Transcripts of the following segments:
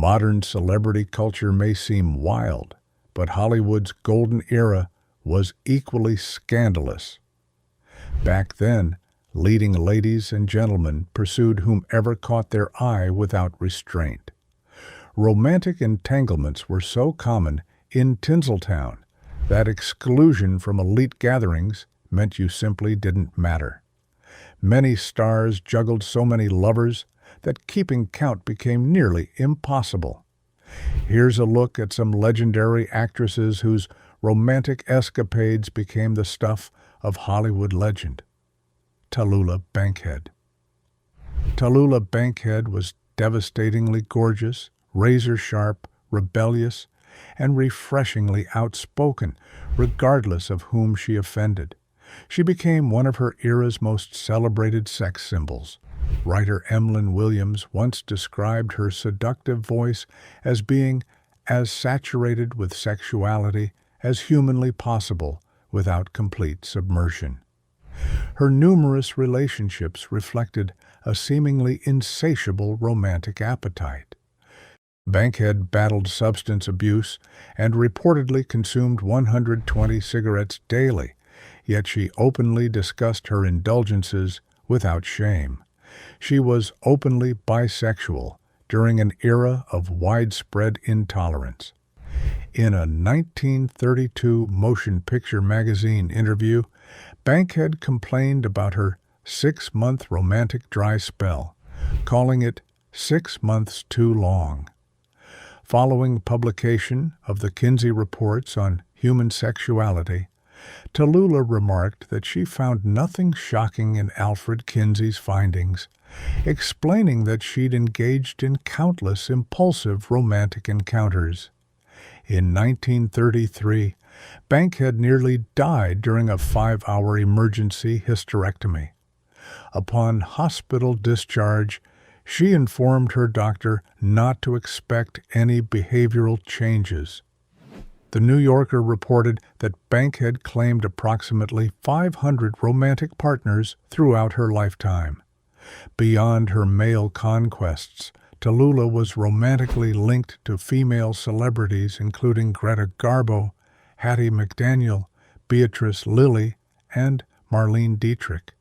Modern celebrity culture may seem wild, but Hollywood's golden era was equally scandalous. Back then, leading ladies and gentlemen pursued whomever caught their eye without restraint. Romantic entanglements were so common in Tinseltown that exclusion from elite gatherings meant you simply didn't matter. Many stars juggled so many lovers that keeping count became nearly impossible. Here's a look at some legendary actresses whose romantic escapades became the stuff of Hollywood legend. Tallulah Bankhead. Tallulah Bankhead was devastatingly gorgeous, razor-sharp, rebellious, and refreshingly outspoken, regardless of whom she offended. She became one of her era's most celebrated sex symbols. Writer Emlyn Williams once described her seductive voice as being as saturated with sexuality as humanly possible without complete submersion. Her numerous relationships reflected a seemingly insatiable romantic appetite. Bankhead battled substance abuse and reportedly consumed 120 cigarettes daily, yet she openly discussed her indulgences without shame. She was openly bisexual during an era of widespread intolerance. In a 1932 Motion Picture Magazine interview, Bankhead complained about her 6-month romantic dry spell, calling it 6 months too long. Following publication of the Kinsey Reports on Human Sexuality, Tallulah remarked that she found nothing shocking in Alfred Kinsey's findings, explaining that she'd engaged in countless impulsive romantic encounters. In 1933, Bankhead nearly died during a 5-hour emergency hysterectomy. Upon hospital discharge, she informed her doctor not to expect any behavioral changes. The New Yorker reported that Bankhead claimed approximately 500 romantic partners throughout her lifetime. Beyond her male conquests, Tallulah was romantically linked to female celebrities including Greta Garbo, Hattie McDaniel, Beatrice Lillie, and Marlene Dietrich.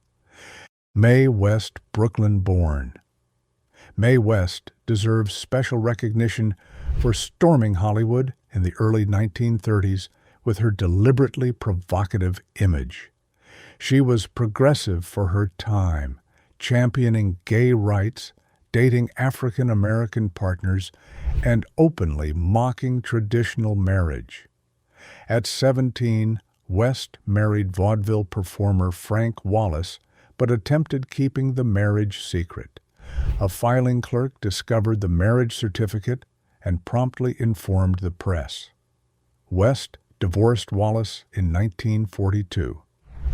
Mae West, Brooklyn-born. Mae West deserves special recognition for storming Hollywood in the early 1930s with her deliberately provocative image. She was progressive for her time, championing gay rights, dating African-American partners, and openly mocking traditional marriage. At 17, West married vaudeville performer Frank Wallace, but attempted keeping the marriage secret. A filing clerk discovered the marriage certificate and promptly informed the press. West divorced Wallace in 1942.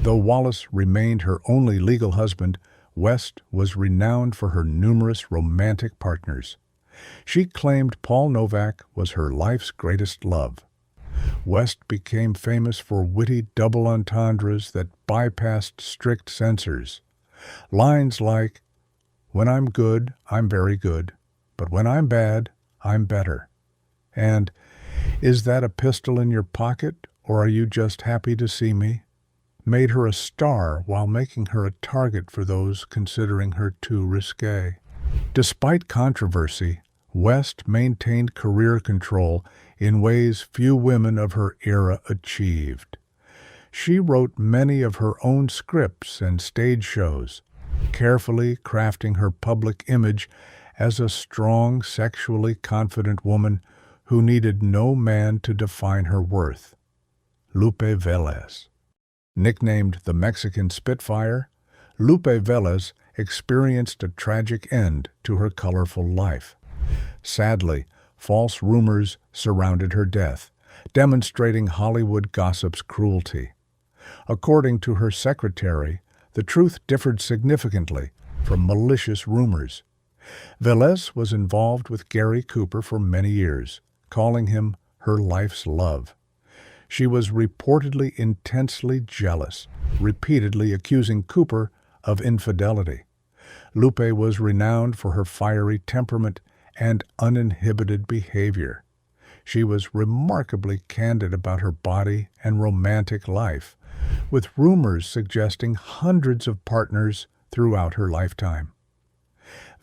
Though Wallace remained her only legal husband, West was renowned for her numerous romantic partners. She claimed Paul Novak was her life's greatest love. West became famous for witty double entendres that bypassed strict censors. Lines like, "When I'm good, I'm very good, but when I'm bad, I'm better," and "Is that a pistol in your pocket, or are you just happy to see me?" made her a star while making her a target for those considering her too risque. Despite controversy, West maintained career control in ways few women of her era achieved. She wrote many of her own scripts and stage shows, carefully crafting her public image as a strong, sexually confident woman who needed no man to define her worth. Lupe Velez. Nicknamed the Mexican Spitfire, Lupe Velez experienced a tragic end to her colorful life. Sadly, false rumors surrounded her death, demonstrating Hollywood gossip's cruelty. According to her secretary, the truth differed significantly from malicious rumors. Velez was involved with Gary Cooper for many years, calling him her life's love. She was reportedly intensely jealous, repeatedly accusing Cooper of infidelity. Lupe was renowned for her fiery temperament and uninhibited behavior. She was remarkably candid about her body and romantic life, with rumors suggesting hundreds of partners throughout her lifetime.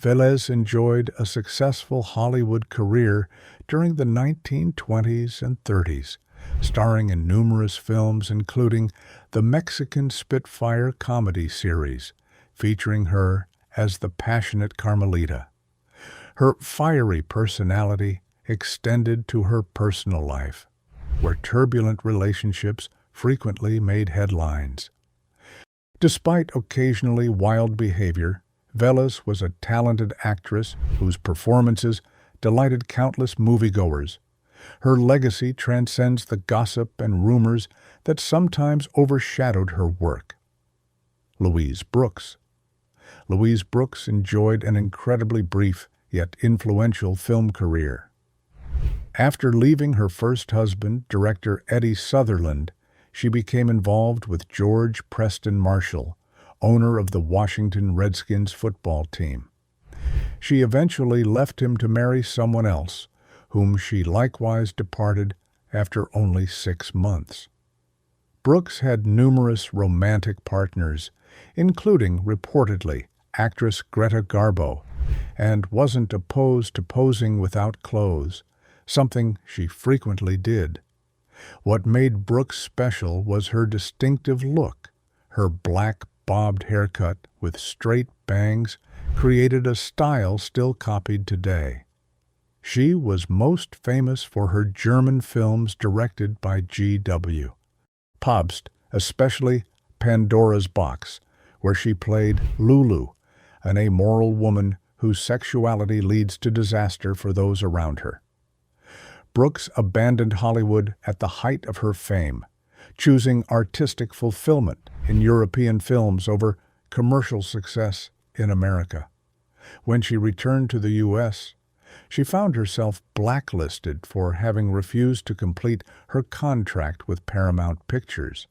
Velez enjoyed a successful Hollywood career during the 1920s and 30s, starring in numerous films including the Mexican Spitfire comedy series, featuring her as the passionate Carmelita. Her fiery personality extended to her personal life, where turbulent relationships frequently made headlines. Despite occasionally wild behavior, Velez was a talented actress whose performances delighted countless moviegoers. Her legacy transcends the gossip and rumors that sometimes overshadowed her work. Louise Brooks. Louise Brooks enjoyed an incredibly brief yet influential film career. After leaving her first husband, director Eddie Sutherland, she became involved with George Preston Marshall, owner of the Washington Redskins football team. She eventually left him to marry someone else, whom she likewise departed after only 6 months. Brooks had numerous romantic partners, including, reportedly, actress Greta Garbo, and wasn't opposed to posing without clothes, something she frequently did. What made Brooks special was her distinctive look. Her black bobbed haircut with straight bangs created a style still copied today. She was most famous for her German films directed by G.W. Pabst, especially Pandora's Box, where she played Lulu, an amoral woman whose sexuality leads to disaster for those around her. Brooks abandoned Hollywood at the height of her fame, choosing artistic fulfillment in European films over commercial success in America. When she returned to the U.S., she found herself blacklisted for having refused to complete her contract with Paramount Pictures.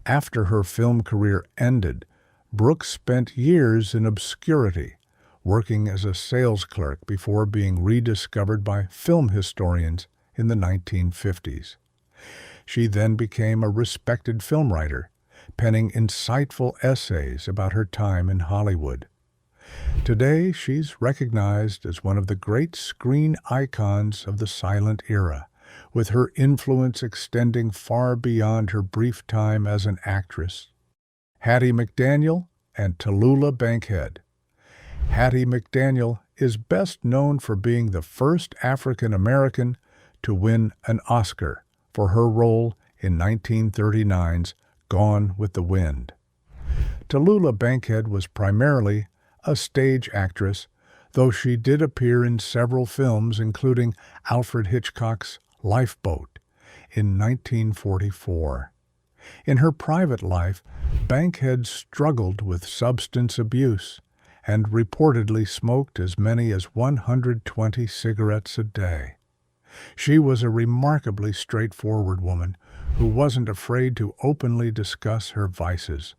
After her film career ended, Brooks spent years in obscurity, working as a sales clerk before being rediscovered by film historians in the 1950s. She then became a respected film writer, penning insightful essays about her time in Hollywood. Today, she's recognized as one of the great screen icons of the silent era, with her influence extending far beyond her brief time as an actress. Hattie McDaniel and Tallulah Bankhead. Hattie McDaniel is best known for being the first African American to win an Oscar for her role in 1939's Gone with the Wind. Tallulah Bankhead was primarily a stage actress, though she did appear in several films including Alfred Hitchcock's Lifeboat in 1944. In her private life, Bankhead struggled with substance abuse and reportedly smoked as many as 120 cigarettes a day. She was a remarkably straightforward woman who wasn't afraid to openly discuss her vices.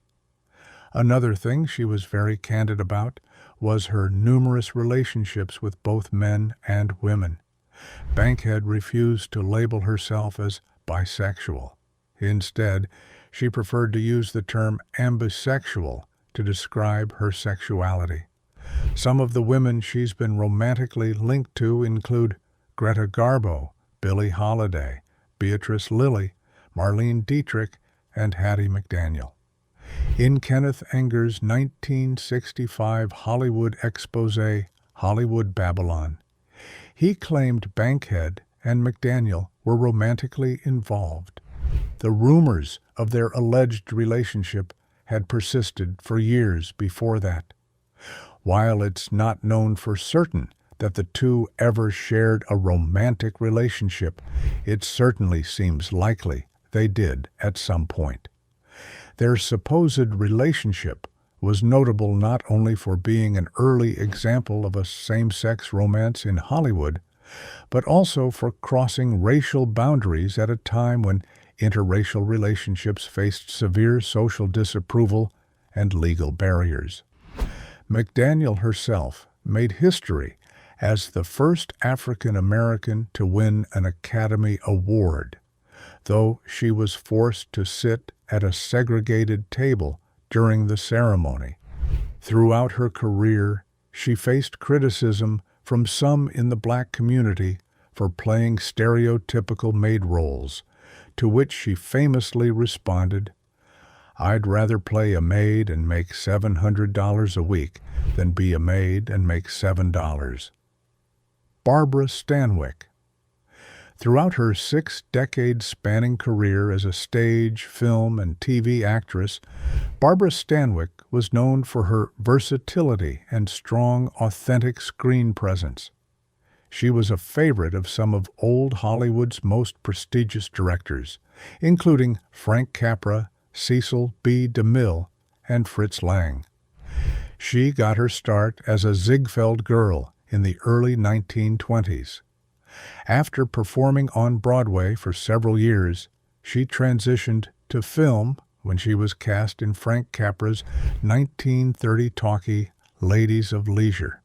Another thing she was very candid about was her numerous relationships with both men and women. Bankhead refused to label herself as bisexual. Instead, she preferred to use the term ambisexual to describe her sexuality. Some of the women she's been romantically linked to include Greta Garbo, Billie Holiday, Beatrice Lillie, Marlene Dietrich, and Hattie McDaniel. In Kenneth Anger's 1965 Hollywood expose, Hollywood Babylon, he claimed Bankhead and McDaniel were romantically involved. The rumors of their alleged relationship had persisted for years before that. While it's not known for certain that the two ever shared a romantic relationship, it certainly seems likely they did at some point. Their supposed relationship was notable not only for being an early example of a same-sex romance in Hollywood, but also for crossing racial boundaries at a time when interracial relationships faced severe social disapproval and legal barriers. McDaniel herself made history as the first African American to win an Academy Award, though she was forced to sit at a segregated table during the ceremony. Throughout her career, she faced criticism from some in the black community for playing stereotypical maid roles, to which she famously responded, "I'd rather play a maid and make $700 a week than be a maid and make $7." Barbara Stanwyck. Throughout her 6-decade-spanning career as a stage, film, and TV actress, Barbara Stanwyck was known for her versatility and strong, authentic screen presence. She was a favorite of some of old Hollywood's most prestigious directors, including Frank Capra, Cecil B. DeMille, and Fritz Lang. She got her start as a Ziegfeld girl in the early 1920s. After performing on Broadway for several years, she transitioned to film when she was cast in Frank Capra's 1930 talkie Ladies of Leisure.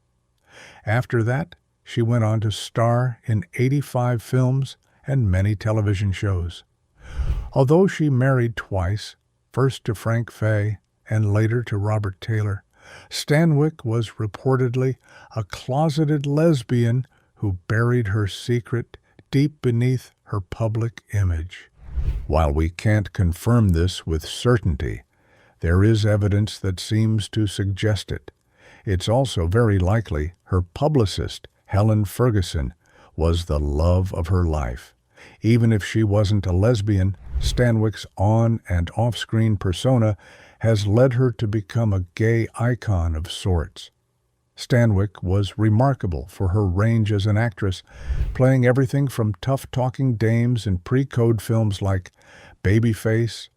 After that, she went on to star in 85 films and many television shows. Although she married twice, first to Frank Fay and later to Robert Taylor, Stanwyck was reportedly a closeted lesbian who buried her secret deep beneath her public image. While we can't confirm this with certainty, there is evidence that seems to suggest it. It's also very likely her publicist, Helen Ferguson, was the love of her life. Even if she wasn't a lesbian, Stanwyck's on- and off-screen persona has led her to become a gay icon of sorts. Stanwyck was remarkable for her range as an actress, playing everything from tough-talking dames in pre-code films like Babyface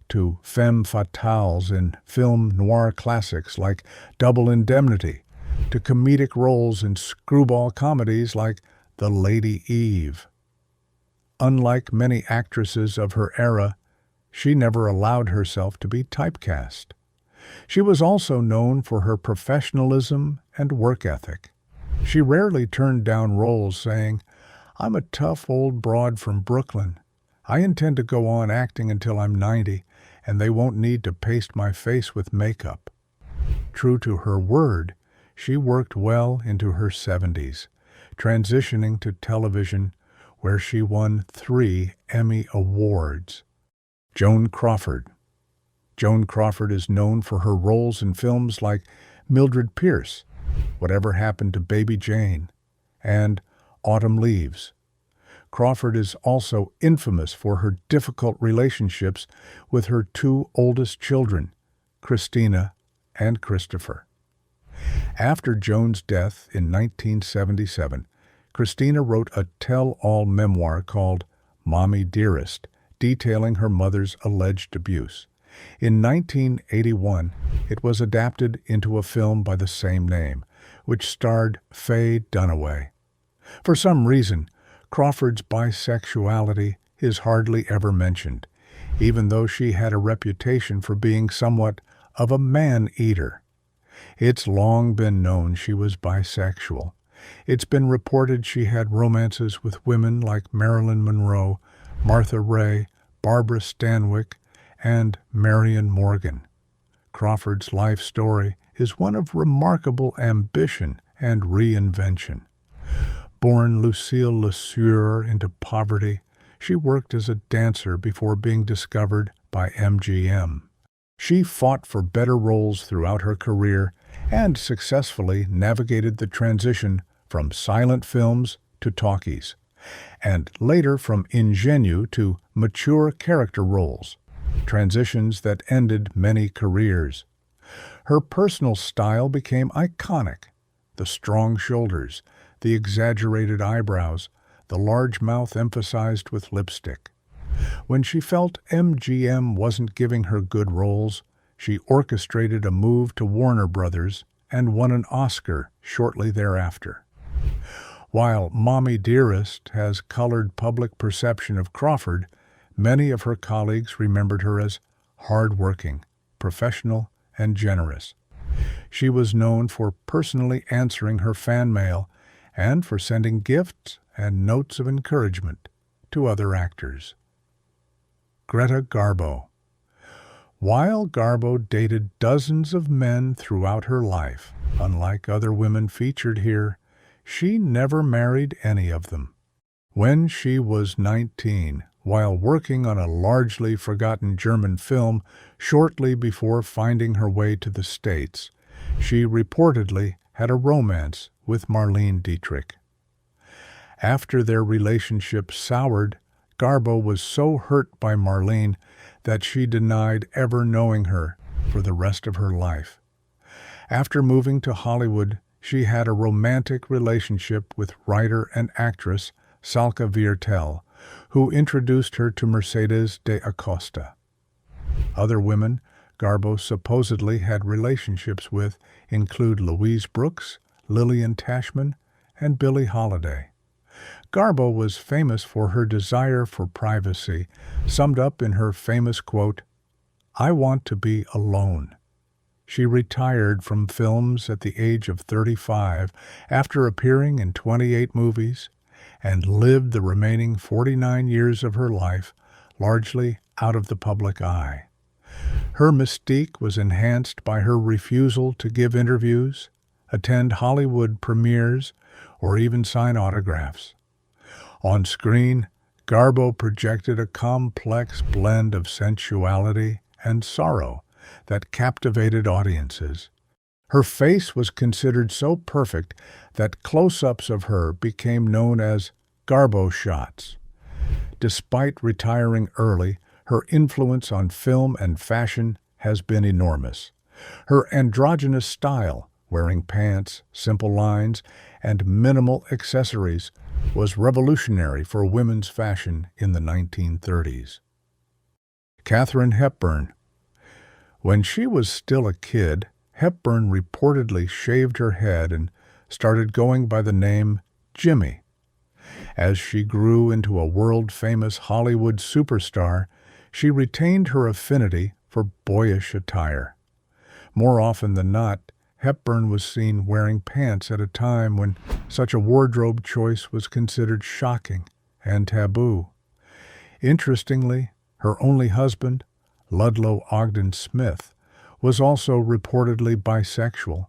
to femme fatales in film noir classics like Double Indemnity to comedic roles in screwball comedies like The Lady Eve. Unlike many actresses of her era, she never allowed herself to be typecast. She was also known for her professionalism and work ethic. She rarely turned down roles saying, "I'm a tough old broad from Brooklyn. I intend to go on acting until I'm 90, and they won't need to paste my face with makeup." True to her word, she worked well into her 70s, transitioning to television, where she won 3 Emmy Awards. Joan Crawford. Joan Crawford is known for her roles in films like Mildred Pierce, Whatever Happened to Baby Jane, and Autumn Leaves. Crawford is also infamous for her difficult relationships with her 2 oldest children, Christina and Christopher. After Joan's death in 1977, Christina wrote a tell-all memoir called Mommy Dearest, detailing her mother's alleged abuse. In 1981, it was adapted into a film by the same name, which starred Faye Dunaway. For some reason, Crawford's bisexuality is hardly ever mentioned, even though she had a reputation for being somewhat of a man-eater. It's long been known she was bisexual. It's been reported she had romances with women like Marilyn Monroe, Martha Raye, Barbara Stanwyck, and Marion Morgan. Crawford's life story is one of remarkable ambition and reinvention. Born Lucille LeSueur into poverty, she worked as a dancer before being discovered by MGM. She fought for better roles throughout her career and successfully navigated the transition from silent films to talkies, and later from ingenue to mature character roles, transitions that ended many careers. Her personal style became iconic. The strong shoulders, the exaggerated eyebrows, the large mouth emphasized with lipstick. When she felt MGM wasn't giving her good roles, she orchestrated a move to Warner Brothers and won an Oscar shortly thereafter. While Mommy Dearest has colored public perception of Crawford, many of her colleagues remembered her as hard-working, professional, and generous. She was known for personally answering her fan mail and for sending gifts and notes of encouragement to other actors. Greta Garbo. While Garbo dated dozens of men throughout her life, unlike other women featured here, she never married any of them. When she was 19, while working on a largely forgotten German film shortly before finding her way to the States, she reportedly had a romance with Marlene Dietrich. After their relationship soured, Garbo was so hurt by Marlene that she denied ever knowing her for the rest of her life. After moving to Hollywood, she had a romantic relationship with writer and actress Salka Viertel, who introduced her to Mercedes de Acosta. Other women Garbo supposedly had relationships with include Louise Brooks, Lillian Tashman, and Billie Holiday. Garbo was famous for her desire for privacy, summed up in her famous quote, "I want to be alone." She retired from films at the age of 35 after appearing in 28 movies and lived the remaining 49 years of her life largely out of the public eye. Her mystique was enhanced by her refusal to give interviews, attend Hollywood premieres, or even sign autographs. On screen, Garbo projected a complex blend of sensuality and sorrow that captivated audiences. Her face was considered so perfect that close-ups of her became known as Garbo shots. Despite retiring early, her influence on film and fashion has been enormous. Her androgynous style, wearing pants, simple lines, and minimal accessories, was revolutionary for women's fashion in the 1930s. Katharine Hepburn. When she was still a kid, Hepburn reportedly shaved her head and started going by the name Jimmy. As she grew into a world-famous Hollywood superstar, she retained her affinity for boyish attire. More often than not, Hepburn was seen wearing pants at a time when such a wardrobe choice was considered shocking and taboo. Interestingly, her only husband, Ludlow Ogden Smith, was also reportedly bisexual,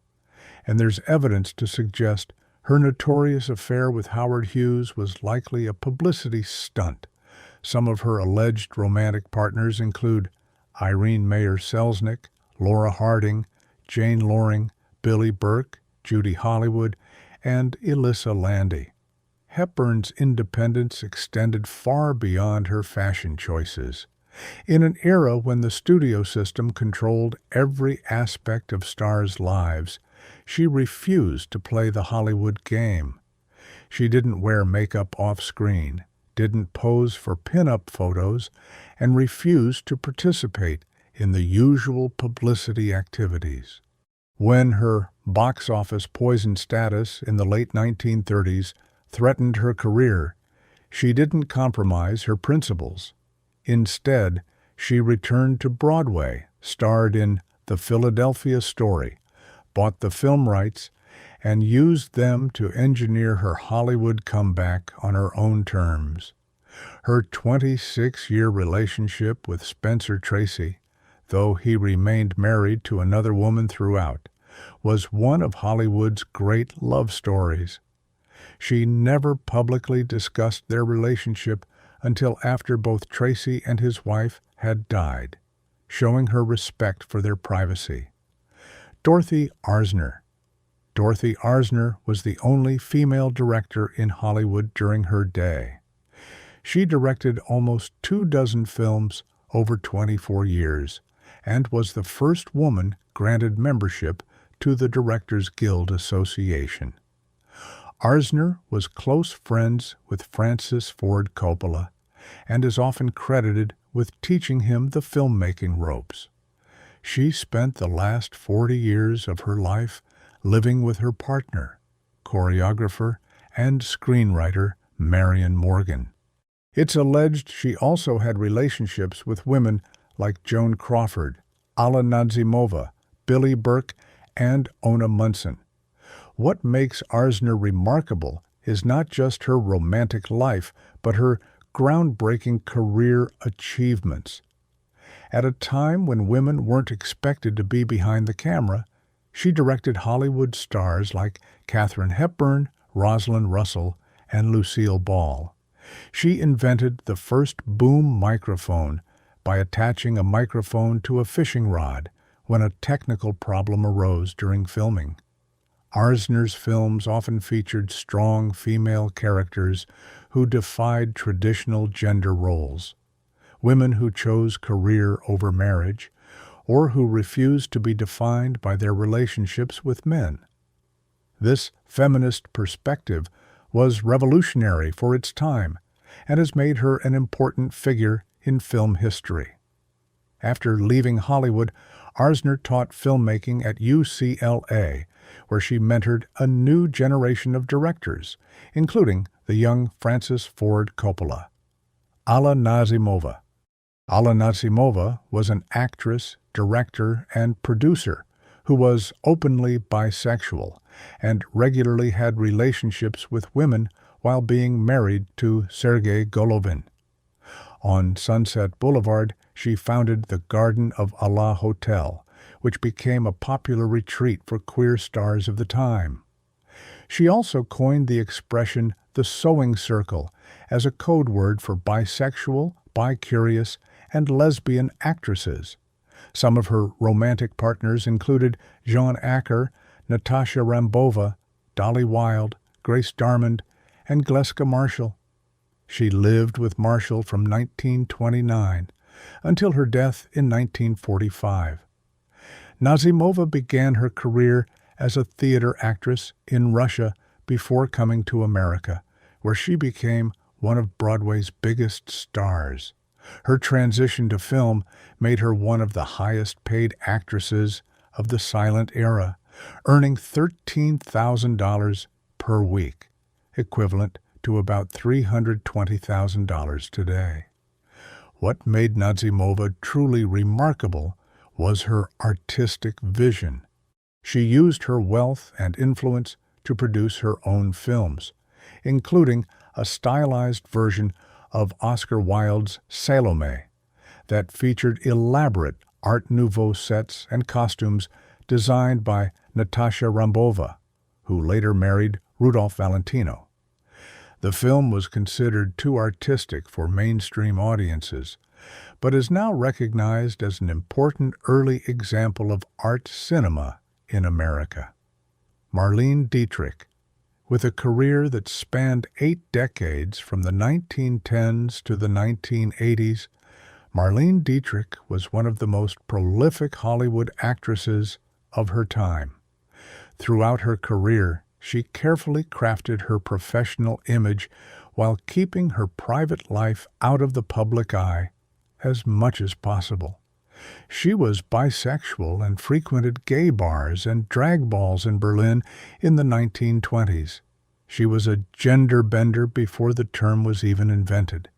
and there's evidence to suggest her notorious affair with Howard Hughes was likely a publicity stunt. Some of her alleged romantic partners include Irene Mayer Selznick, Laura Harding, Jane Loring, Billy Burke, Judy Hollywood, and Elissa Landy. Hepburn's independence extended far beyond her fashion choices. In an era when the studio system controlled every aspect of stars' lives, she refused to play the Hollywood game. She didn't wear makeup off-screen, didn't pose for pin-up photos, and refused to participate in the usual publicity activities. When her box office poison status in the late 1930s threatened her career, she didn't compromise her principles. Instead, she returned to Broadway, starred in The Philadelphia Story, bought the film rights, and used them to engineer her Hollywood comeback on her own terms. Her 26-year relationship with Spencer Tracy, though he remained married to another woman throughout, was one of Hollywood's great love stories. She never publicly discussed their relationship until after both Tracy and his wife had died, showing her respect for their privacy. Dorothy Arzner. Dorothy Arzner was the only female director in Hollywood during her day. She directed almost 24 films over 24 years and was the first woman granted membership to the Directors Guild Association. Arzner was close friends with Francis Ford Coppola and is often credited with teaching him the filmmaking ropes. She spent the last 40 years of her life living with her partner, choreographer, and screenwriter Marion Morgan. It's alleged she also had relationships with women like Joan Crawford, Alla Nazimova, Billy Burke, and Ona Munson. What makes Arzner remarkable is not just her romantic life, but her groundbreaking career achievements. At a time when women weren't expected to be behind the camera, she directed Hollywood stars like Katharine Hepburn, Rosalind Russell, and Lucille Ball. She invented the first boom microphone by attaching a microphone to a fishing rod when a technical problem arose during filming. Arzner's films often featured strong female characters who defied traditional gender roles. Women who chose career over marriage, or who refused to be defined by their relationships with men. This feminist perspective was revolutionary for its time and has made her an important figure in film history. After leaving Hollywood, Arzner taught filmmaking at UCLA, where she mentored a new generation of directors, including the young Francis Ford Coppola. Alla Nazimova. Alla Nazimova was an actress, director, and producer who was openly bisexual and regularly had relationships with women while being married to Sergei Golovin. On Sunset Boulevard, she founded the Garden of Allah Hotel, which became a popular retreat for queer stars of the time. She also coined the expression the sewing circle as a code word for bisexual, bicurious, and lesbian actresses. Some of her romantic partners included Jean Acker, Natasha Rambova, Dolly Wilde, Grace Darmond, and Gleska Marshall. She lived with Marshall from 1929 until her death in 1945. Nazimova began her career as a theater actress in Russia before coming to America, where she became one of Broadway's biggest stars. Her transition to film made her one of the highest-paid actresses of the silent era, earning $13,000 per week, equivalent to about $320,000 today. What made Nazimova truly remarkable was her artistic vision. She used her wealth and influence to produce her own films, including a stylized version of Oscar Wilde's Salome that featured elaborate Art Nouveau sets and costumes designed by Natasha Rambova, who later married Rudolph Valentino. The film was considered too artistic for mainstream audiences, but is now recognized as an important early example of art cinema in America. Marlene Dietrich. With a career that spanned 8 decades from the 1910s to the 1980s, Marlene Dietrich was one of the most prolific Hollywood actresses of her time. Throughout her career, she carefully crafted her professional image while keeping her private life out of the public eye as much as possible. She was bisexual and frequented gay bars and drag balls in Berlin in the 1920s. She was a gender bender before the term was even invented.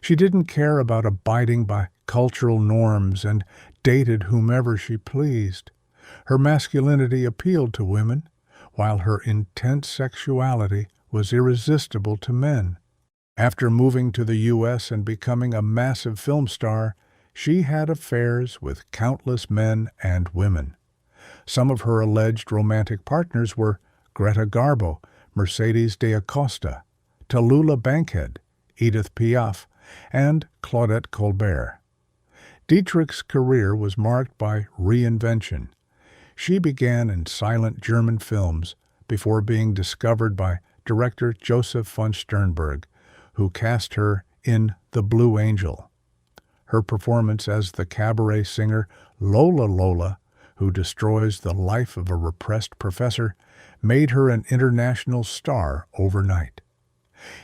She didn't care about abiding by cultural norms and dated whomever she pleased. Her masculinity appealed to women, while her intense sexuality was irresistible to men. After moving to the U.S. and becoming a massive film star, she had affairs with countless men and women. Some of her alleged romantic partners were Greta Garbo, Mercedes de Acosta, Tallulah Bankhead, Edith Piaf, and Claudette Colbert. Dietrich's career was marked by reinvention. She began in silent German films before being discovered by director Joseph von Sternberg, who cast her in The Blue Angel. Her performance as the cabaret singer Lola Lola, who destroys the life of a repressed professor, made her an international star overnight.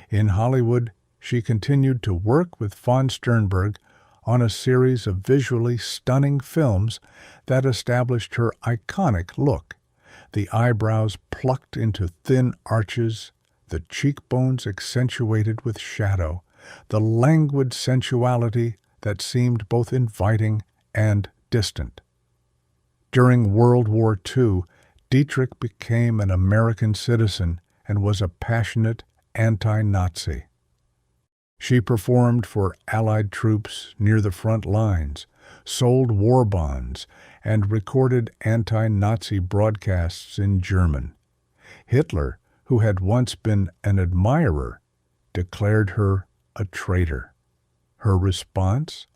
In Hollywood, she continued to work with von Sternberg on a series of visually stunning films that established her iconic look, the eyebrows plucked into thin arches, the cheekbones accentuated with shadow, the languid sensuality that seemed both inviting and distant. During World War II, Dietrich became an American citizen and was a passionate anti-Nazi. She performed for Allied troops near the front lines, sold war bonds, and recorded anti-Nazi broadcasts in German. Hitler, who had once been an admirer, declared her a traitor. Her response?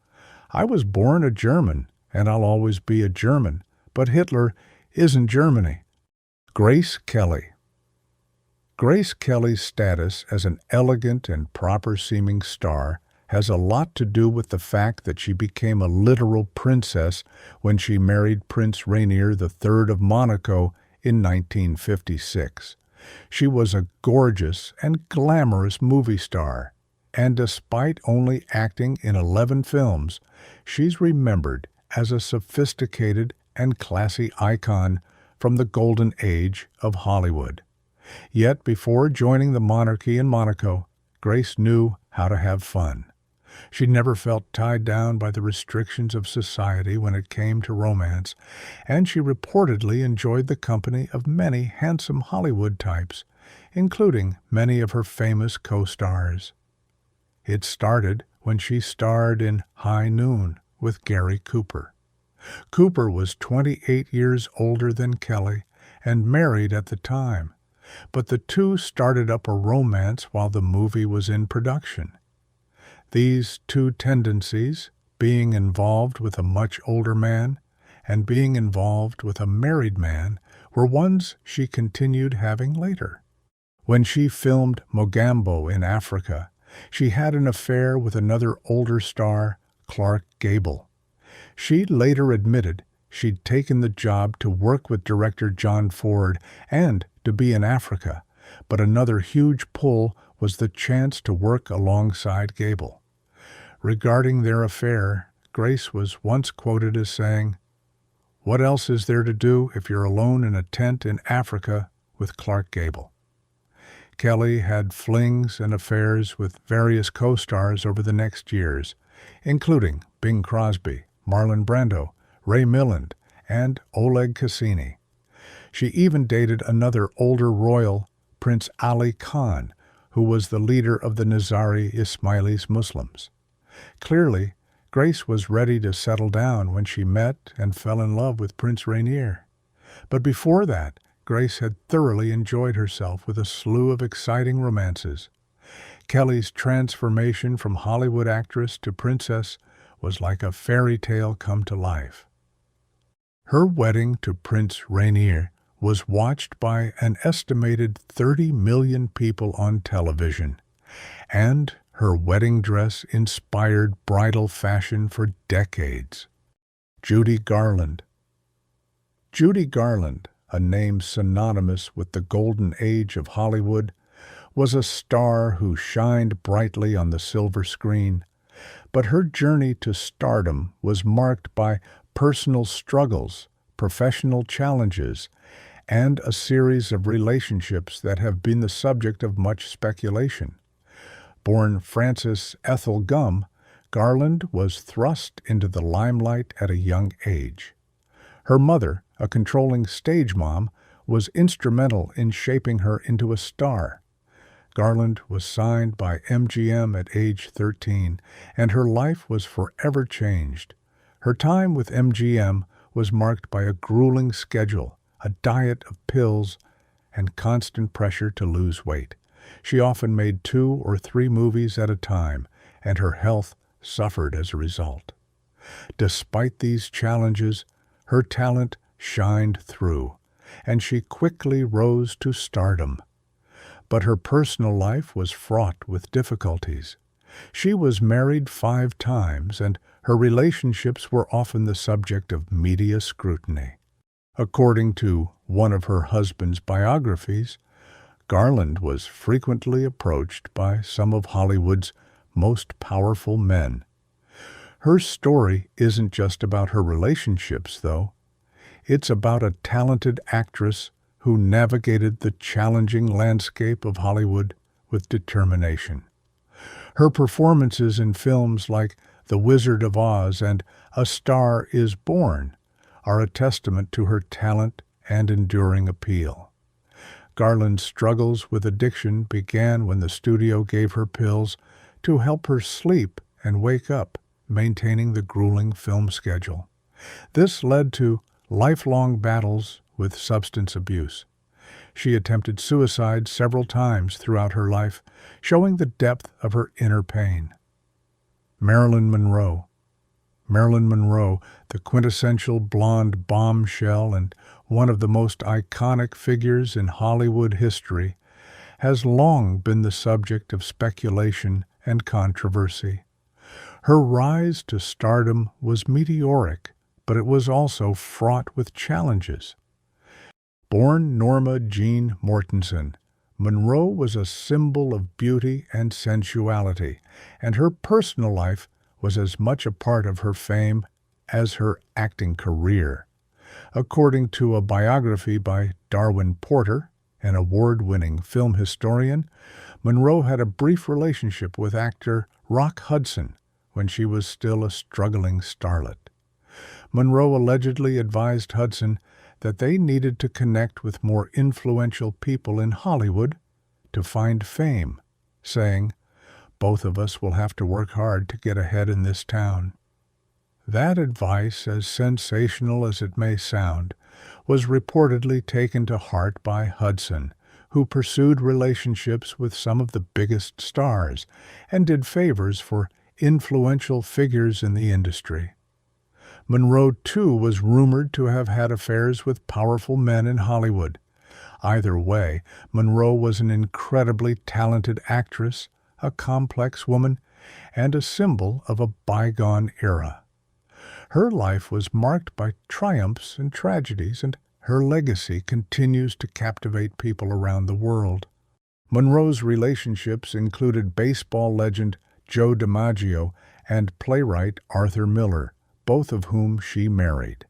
"I was born a German, and I'll always be a German, but Hitler isn't Germany." Grace Kelly. Grace Kelly's status as an elegant and proper-seeming star has a lot to do with the fact that she became a literal princess when she married Prince Rainier III of Monaco in 1956. She was a gorgeous and glamorous movie star, and despite only acting in 11 films, she's remembered as a sophisticated and classy icon from the golden age of Hollywood. Yet before joining the monarchy in Monaco, Grace knew how to have fun. She never felt tied down by the restrictions of society when it came to romance, and she reportedly enjoyed the company of many handsome Hollywood types, including many of her famous co-stars. It started when she starred in High Noon with Gary Cooper. Cooper was 28 years older than Kelly and married at the time, but the two started up a romance while the movie was in production. These two tendencies, being involved with a much older man and being involved with a married man, were ones she continued having later. When she filmed Mogambo in Africa, she had an affair with another older star, Clark Gable. She later admitted she'd taken the job to work with director John Ford and to be in Africa, but another huge pull was the chance to work alongside Gable. Regarding their affair, Grace was once quoted as saying, "What else is there to do if you're alone in a tent in Africa with Clark Gable?" Kelly had flings and affairs with various co-stars over the next years, including Bing Crosby, Marlon Brando, Ray Milland, and Oleg Cassini. She even dated another older royal, Prince Ali Khan, who was the leader of the Nizari Ismailis Muslims. Clearly, Grace was ready to settle down when she met and fell in love with Prince Rainier. But before that, Grace had thoroughly enjoyed herself with a slew of exciting romances. Kelly's transformation from Hollywood actress to princess was like a fairy tale come to life. Her wedding to Prince Rainier was watched by an estimated 30 million people on television, and her wedding dress inspired bridal fashion for decades. Judy Garland. Judy Garland, a name synonymous with the golden age of Hollywood, was a star who shined brightly on the silver screen, but her journey to stardom was marked by personal struggles, professional challenges, and a series of relationships that have been the subject of much speculation. Born Frances Ethel Gum, Garland was thrust into the limelight at a young age. Her mother, a controlling stage mom, was instrumental in shaping her into a star. Garland was signed by MGM at age 13, and her life was forever changed. Her time with MGM was marked by a grueling schedule, a diet of pills, and constant pressure to lose weight. She often made 2 or 3 movies at a time, and her health suffered as a result. Despite these challenges, her talent shined through, and she quickly rose to stardom. But her personal life was fraught with difficulties. She was married 5 times, and her relationships were often the subject of media scrutiny. According to one of her husband's biographies, Garland was frequently approached by some of Hollywood's most powerful men. Her story isn't just about her relationships, though. It's about a talented actress who navigated the challenging landscape of Hollywood with determination. Her performances in films like The Wizard of Oz and A Star is Born are a testament to her talent and enduring appeal. Garland's struggles with addiction began when the studio gave her pills to help her sleep and wake up, maintaining the grueling film schedule. This led to lifelong battles with substance abuse. She attempted suicide several times throughout her life, showing the depth of her inner pain. Marilyn Monroe. Marilyn Monroe, the quintessential blonde bombshell and one of the most iconic figures in Hollywood history, has long been the subject of speculation and controversy. Her rise to stardom was meteoric, but it was also fraught with challenges. Born Norma Jean Mortensen, Monroe was a symbol of beauty and sensuality, and her personal life was as much a part of her fame as her acting career. According to a biography by Darwin Porter, an award-winning film historian, Monroe had a brief relationship with actor Rock Hudson when she was still a struggling starlet. Monroe allegedly advised Hudson that they needed to connect with more influential people in Hollywood to find fame, saying, "Both of us will have to work hard to get ahead in this town." That advice, as sensational as it may sound, was reportedly taken to heart by Hudson, who pursued relationships with some of the biggest stars and did favors for influential figures in the industry. Monroe, too, was rumored to have had affairs with powerful men in Hollywood. Either way, Monroe was an incredibly talented actress, a complex woman, and a symbol of a bygone era. Her life was marked by triumphs and tragedies, and her legacy continues to captivate people around the world. Monroe's relationships included baseball legend Joe DiMaggio and playwright Arthur Miller, both of whom she married.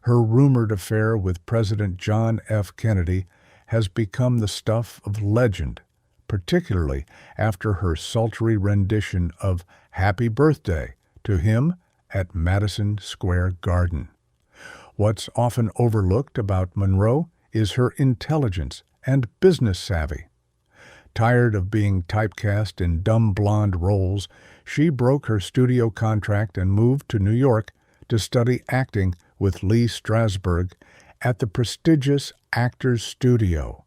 Her rumored affair with President John F. Kennedy has become the stuff of legend, particularly after her sultry rendition of Happy Birthday to him at Madison Square Garden. What's often overlooked about Monroe is her intelligence and business savvy. Tired of being typecast in dumb blonde roles, she broke her studio contract and moved to New York to study acting with Lee Strasberg at the prestigious Actors Studio.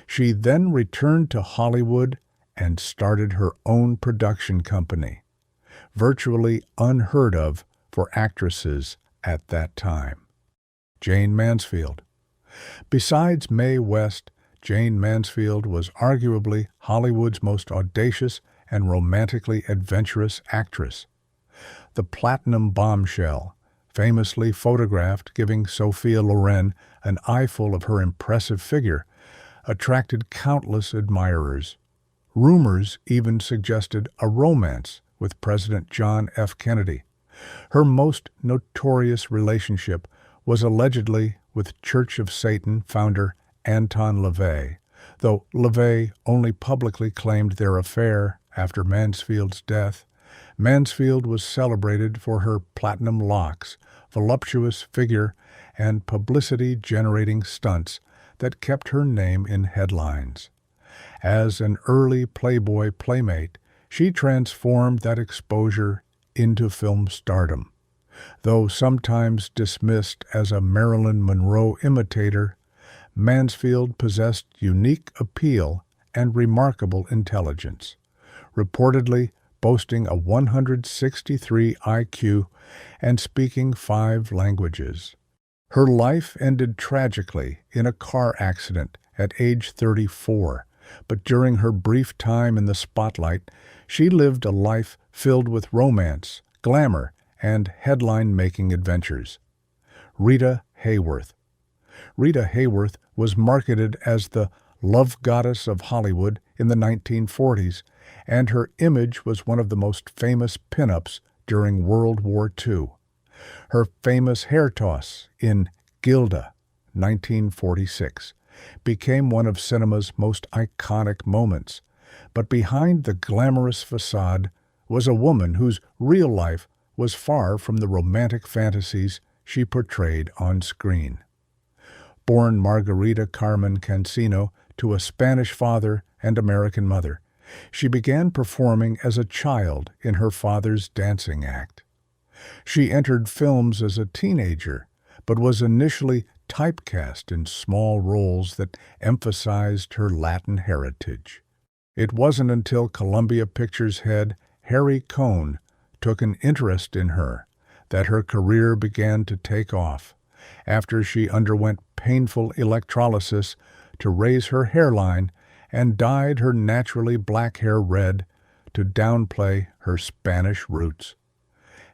She then returned to Hollywood and started her own production company, virtually unheard of for actresses at that time. Jayne Mansfield. Besides Mae West, Jayne Mansfield was arguably Hollywood's most audacious and romantically adventurous actress. The platinum bombshell, famously photographed giving Sophia Loren an eyeful of her impressive figure, attracted countless admirers. Rumors even suggested a romance with President John F. Kennedy. Her most notorious relationship was allegedly with Church of Satan founder Anton LaVey, though LaVey only publicly claimed their affair after Mansfield's death. Mansfield was celebrated for her platinum locks, voluptuous figure, and publicity-generating stunts that kept her name in headlines. As an early Playboy playmate, she transformed that exposure into film stardom. Though sometimes dismissed as a Marilyn Monroe imitator, Mansfield possessed unique appeal and remarkable intelligence, reportedly boasting a 163 IQ and speaking 5 languages. Her life ended tragically in a car accident at age 34, but during her brief time in the spotlight, she lived a life filled with romance, glamour, and headline-making adventures. Rita Hayworth. Rita Hayworth was marketed as the love goddess of Hollywood in the 1940s, and her image was one of the most famous pinups during World War II. Her famous hair toss in Gilda, 1946, became one of cinema's most iconic moments. But behind the glamorous facade was a woman whose real life was far from the romantic fantasies she portrayed on screen. Born Margarita Carmen Cancino to a Spanish father and American mother, she began performing as a child in her father's dancing act. She entered films as a teenager, but was initially typecast in small roles that emphasized her Latin heritage. It wasn't until Columbia Pictures head Harry Cohn took an interest in her that her career began to take off, after she underwent painful electrolysis to raise her hairline and dyed her naturally black hair red to downplay her Spanish roots.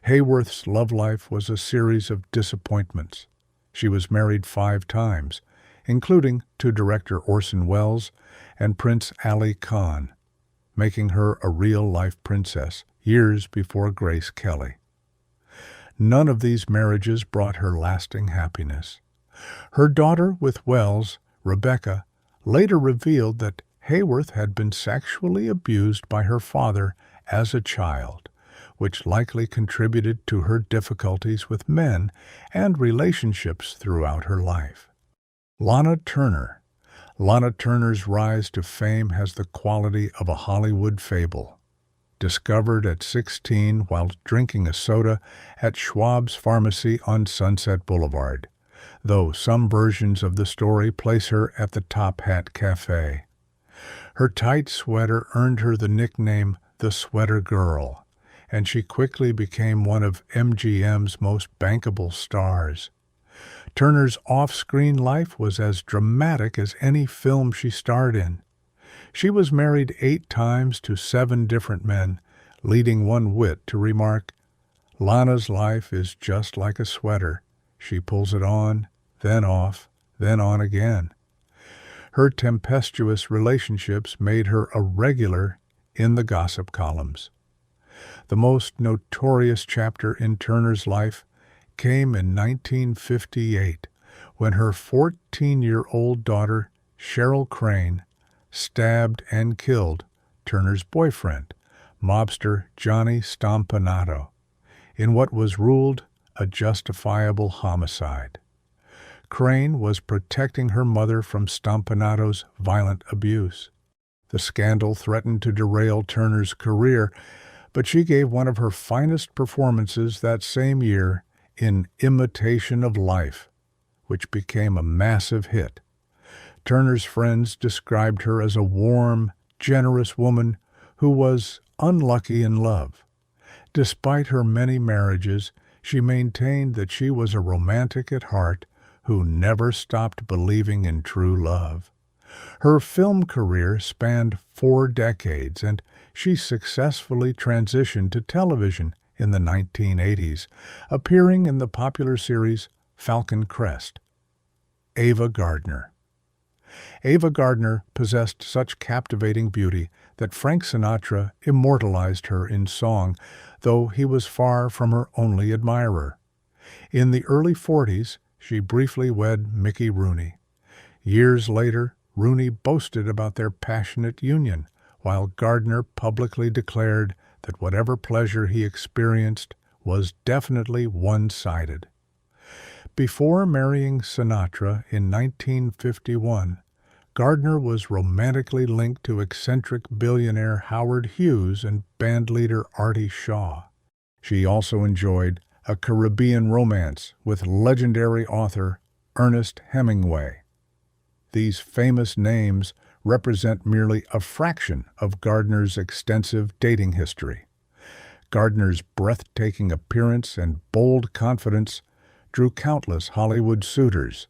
Hayworth's love life was a series of disappointments. She was married 5 times, including to director Orson Welles and Prince Ali Khan, making her a real-life princess years before Grace Kelly. None of these marriages brought her lasting happiness. Her daughter with Welles, Rebecca, later revealed that Hayworth had been sexually abused by her father as a child, which likely contributed to her difficulties with men and relationships throughout her life. Lana Turner. Lana Turner's rise to fame has the quality of a Hollywood fable. Discovered at 16 while drinking a soda at Schwab's Pharmacy on Sunset Boulevard, though some versions of the story place her at the Top Hat Cafe. Her tight sweater earned her the nickname the Sweater Girl, and she quickly became one of MGM's most bankable stars. Turner's off-screen life was as dramatic as any film she starred in. She was married 8 times to 7 different men, leading one wit to remark, "Lana's life is just like a sweater. She pulls it on, then off, then on again." Her tempestuous relationships made her a regular in the gossip columns. The most notorious chapter in Turner's life came in 1958, when her 14-year-old daughter, Cheryl Crane, stabbed and killed Turner's boyfriend, mobster Johnny Stompanato, in what was ruled a justifiable homicide. Crane was protecting her mother from Stompanato's violent abuse. The scandal threatened to derail Turner's career, but she gave one of her finest performances that same year in Imitation of Life, which became a massive hit. Turner's friends described her as a warm, generous woman who was unlucky in love. Despite her many marriages, she maintained that she was a romantic at heart who never stopped believing in true love. Her film career spanned 4 decades, and she successfully transitioned to television in the 1980s, appearing in the popular series Falcon Crest. Ava Gardner. Ava Gardner possessed such captivating beauty that Frank Sinatra immortalized her in song, though he was far from her only admirer. In the early 40s, she briefly wed Mickey Rooney. Years later, Rooney boasted about their passionate union, while Gardner publicly declared that whatever pleasure he experienced was definitely one-sided. Before marrying Sinatra in 1951, Gardner was romantically linked to eccentric billionaire Howard Hughes and bandleader Artie Shaw. She also enjoyed a Caribbean romance with legendary author Ernest Hemingway. These famous names represent merely a fraction of Gardner's extensive dating history. Gardner's breathtaking appearance and bold confidence drew countless Hollywood suitors.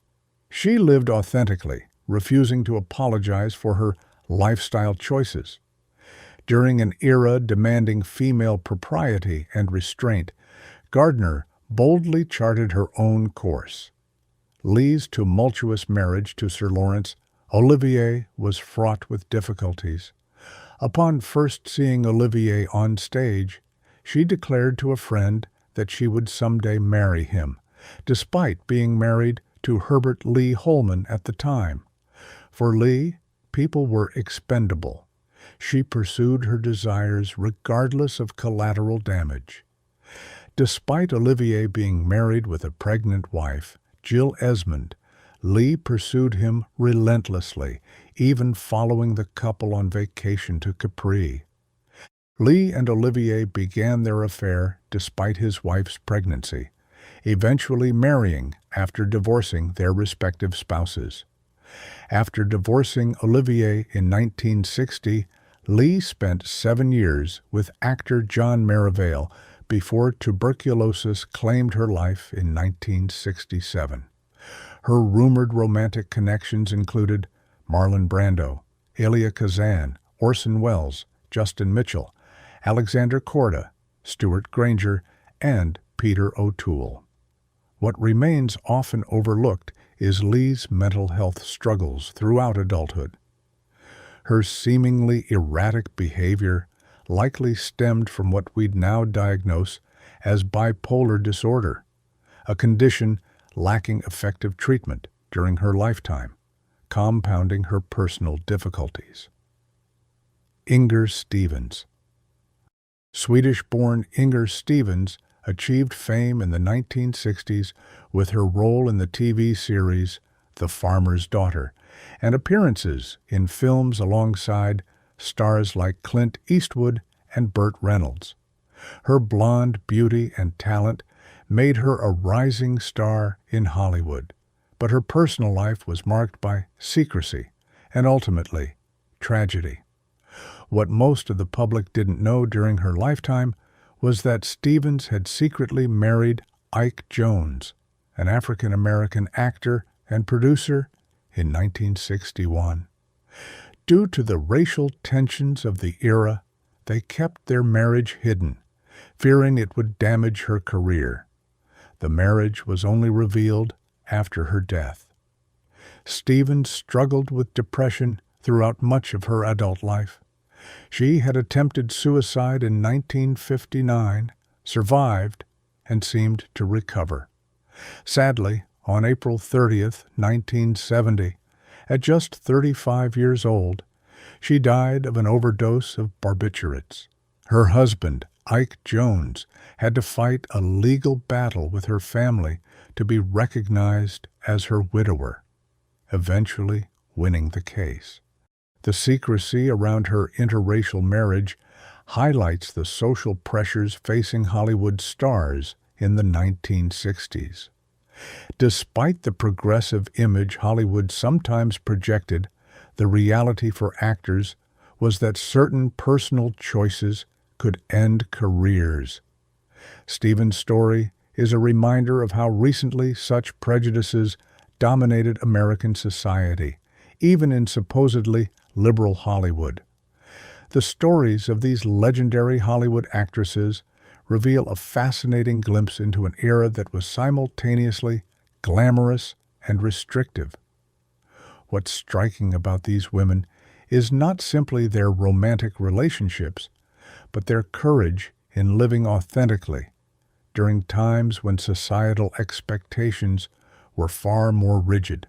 She lived authentically, refusing to apologize for her lifestyle choices. During an era demanding female propriety and restraint, Gardner boldly charted her own course. Lee's tumultuous marriage to Sir Lawrence Olivier was fraught with difficulties. Upon first seeing Olivier on stage, she declared to a friend that she would someday marry him, despite being married to Herbert Lee Holman at the time. For Lee, people were expendable. She pursued her desires regardless of collateral damage. Despite Olivier being married with a pregnant wife, Jill Esmond, Leigh pursued him relentlessly, even following the couple on vacation to Capri. Leigh and Olivier began their affair despite his wife's pregnancy, eventually marrying after divorcing their respective spouses. After divorcing Olivier in 1960, Leigh spent 7 years with actor John Merivale before tuberculosis claimed her life in 1967. Her rumored romantic connections included Marlon Brando, Elia Kazan, Orson Welles, Justin Mitchell, Alexander Korda, Stuart Granger, and Peter O'Toole. What remains often overlooked is Leigh's mental health struggles throughout adulthood. Her seemingly erratic behavior likely stemmed from what we'd now diagnose as bipolar disorder, a condition lacking effective treatment during her lifetime, compounding her personal difficulties. Inger Stevens. Swedish-born Inger Stevens achieved fame in the 1960s with her role in the TV series The Farmer's Daughter and appearances in films alongside stars like Clint Eastwood and Burt Reynolds. Her blonde beauty and talent made her a rising star in Hollywood, but her personal life was marked by secrecy and ultimately tragedy. What most of the public didn't know during her lifetime was that Stevens had secretly married Ike Jones, an African-American actor and producer, in 1961. Due to the racial tensions of the era, they kept their marriage hidden, fearing it would damage her career. The marriage was only revealed after her death. Stevens struggled with depression throughout much of her adult life. She had attempted suicide in 1959, survived, and seemed to recover. Sadly, on April 30th, 1970, at just 35 years old, she died of an overdose of barbiturates. Her husband, Ike Jones, had to fight a legal battle with her family to be recognized as her widower, eventually winning the case. The secrecy around her interracial marriage highlights the social pressures facing Hollywood stars in the 1960s. Despite the progressive image Hollywood sometimes projected, the reality for actors was that certain personal choices could end careers. Stevens' story is a reminder of how recently such prejudices dominated American society, even in supposedly liberal Hollywood. The stories of these legendary Hollywood actresses reveal a fascinating glimpse into an era that was simultaneously glamorous and restrictive. What's striking about these women is not simply their romantic relationships, but their courage in living authentically during times when societal expectations were far more rigid.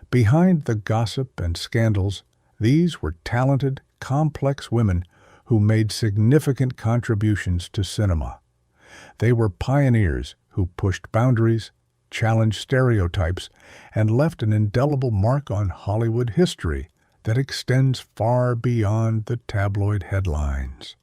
Behind the gossip and scandals, these were talented, complex women who made significant contributions to cinema. They were pioneers who pushed boundaries, challenged stereotypes, and left an indelible mark on Hollywood history that extends far beyond the tabloid headlines.